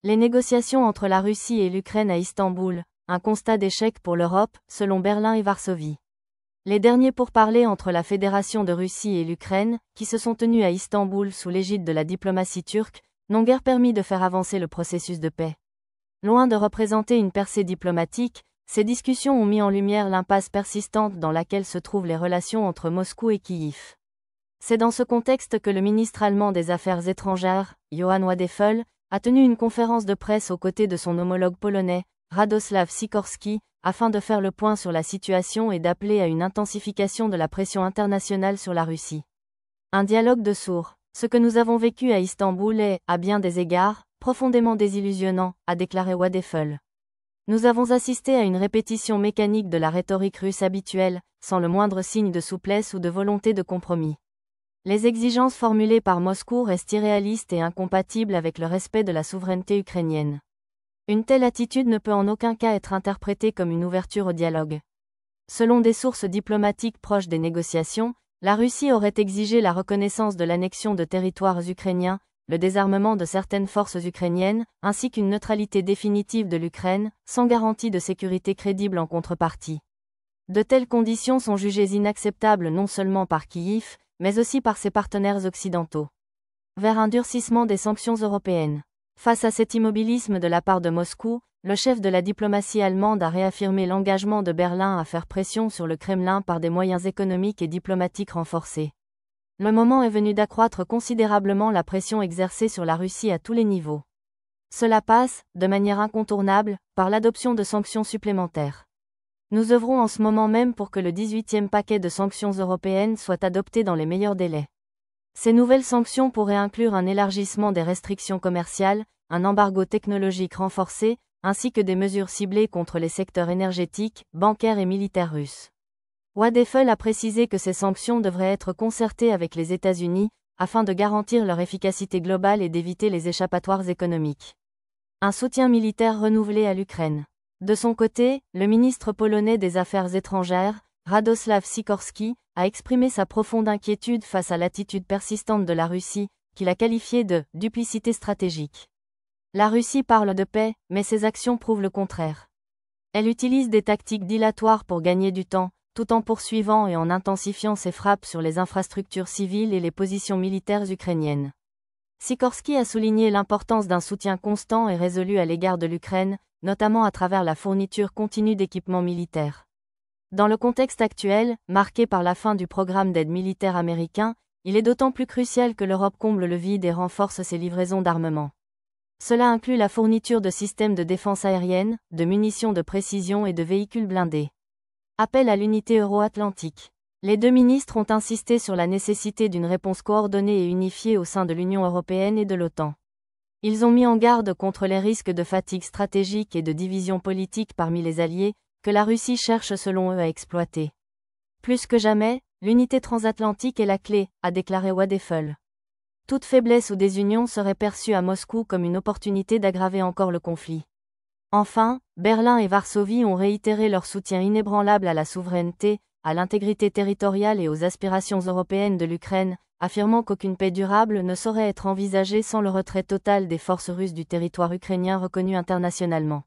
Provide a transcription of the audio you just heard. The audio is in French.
Les négociations entre la Russie et l'Ukraine à Istanbul, un constat d'échec pour l'Europe, selon Berlin et Varsovie. Les derniers pourparlers entre la Fédération de Russie et l'Ukraine, qui se sont tenus à Istanbul sous l'égide de la diplomatie turque, n'ont guère permis de faire avancer le processus de paix. Loin de représenter une percée diplomatique, ces discussions ont mis en lumière l'impasse persistante dans laquelle se trouvent les relations entre Moscou et Kiev. C'est dans ce contexte que le ministre allemand des Affaires étrangères, Johann Wadephul, a tenu une conférence de presse aux côtés de son homologue polonais, Radosław Sikorski, afin de faire le point sur la situation et d'appeler à une intensification de la pression internationale sur la Russie. Un dialogue de sourds. Ce que nous avons vécu à Istanbul est, à bien des égards, profondément désillusionnant, a déclaré Wadephul. Nous avons assisté à une répétition mécanique de la rhétorique russe habituelle, sans le moindre signe de souplesse ou de volonté de compromis. Les exigences formulées par Moscou restent irréalistes et incompatibles avec le respect de la souveraineté ukrainienne. Une telle attitude ne peut en aucun cas être interprétée comme une ouverture au dialogue. Selon des sources diplomatiques proches des négociations, la Russie aurait exigé la reconnaissance de l'annexion de territoires ukrainiens, le désarmement de certaines forces ukrainiennes, ainsi qu'une neutralité définitive de l'Ukraine, sans garantie de sécurité crédible en contrepartie. De telles conditions sont jugées inacceptables non seulement par Kiev, mais aussi par ses partenaires occidentaux. Vers un durcissement des sanctions européennes. Face à cet immobilisme de la part de Moscou, le chef de la diplomatie allemande a réaffirmé l'engagement de Berlin à faire pression sur le Kremlin par des moyens économiques et diplomatiques renforcés. Le moment est venu d'accroître considérablement la pression exercée sur la Russie à tous les niveaux. Cela passe, de manière incontournable, par l'adoption de sanctions supplémentaires. Nous œuvrons en ce moment même pour que le 18e paquet de sanctions européennes soit adopté dans les meilleurs délais. Ces nouvelles sanctions pourraient inclure un élargissement des restrictions commerciales, un embargo technologique renforcé, ainsi que des mesures ciblées contre les secteurs énergétiques, bancaires et militaires russes. Wadephul a précisé que ces sanctions devraient être concertées avec les États-Unis, afin de garantir leur efficacité globale et d'éviter les échappatoires économiques. Un soutien militaire renouvelé à l'Ukraine. De son côté, le ministre polonais des Affaires étrangères, Radosław Sikorski, a exprimé sa profonde inquiétude face à l'attitude persistante de la Russie, qu'il a qualifiée de « duplicité stratégique ». La Russie parle de paix, mais ses actions prouvent le contraire. Elle utilise des tactiques dilatoires pour gagner du temps, tout en poursuivant et en intensifiant ses frappes sur les infrastructures civiles et les positions militaires ukrainiennes. Sikorski a souligné l'importance d'un soutien constant et résolu à l'égard de l'Ukraine, notamment à travers la fourniture continue d'équipements militaires. Dans le contexte actuel, marqué par la fin du programme d'aide militaire américain, il est d'autant plus crucial que l'Europe comble le vide et renforce ses livraisons d'armement. Cela inclut la fourniture de systèmes de défense aérienne, de munitions de précision et de véhicules blindés. Appel à l'unité euro-atlantique. Les deux ministres ont insisté sur la nécessité d'une réponse coordonnée et unifiée au sein de l'Union européenne et de l'OTAN. Ils ont mis en garde contre les risques de fatigue stratégique et de division politique parmi les alliés, que la Russie cherche selon eux à exploiter. Plus que jamais, l'unité transatlantique est la clé, a déclaré Wadephul. Toute faiblesse ou désunion serait perçue à Moscou comme une opportunité d'aggraver encore le conflit. Enfin, Berlin et Varsovie ont réitéré leur soutien inébranlable à la souveraineté, à l'intégrité territoriale et aux aspirations européennes de l'Ukraine, affirmant qu'aucune paix durable ne saurait être envisagée sans le retrait total des forces russes du territoire ukrainien reconnu internationalement.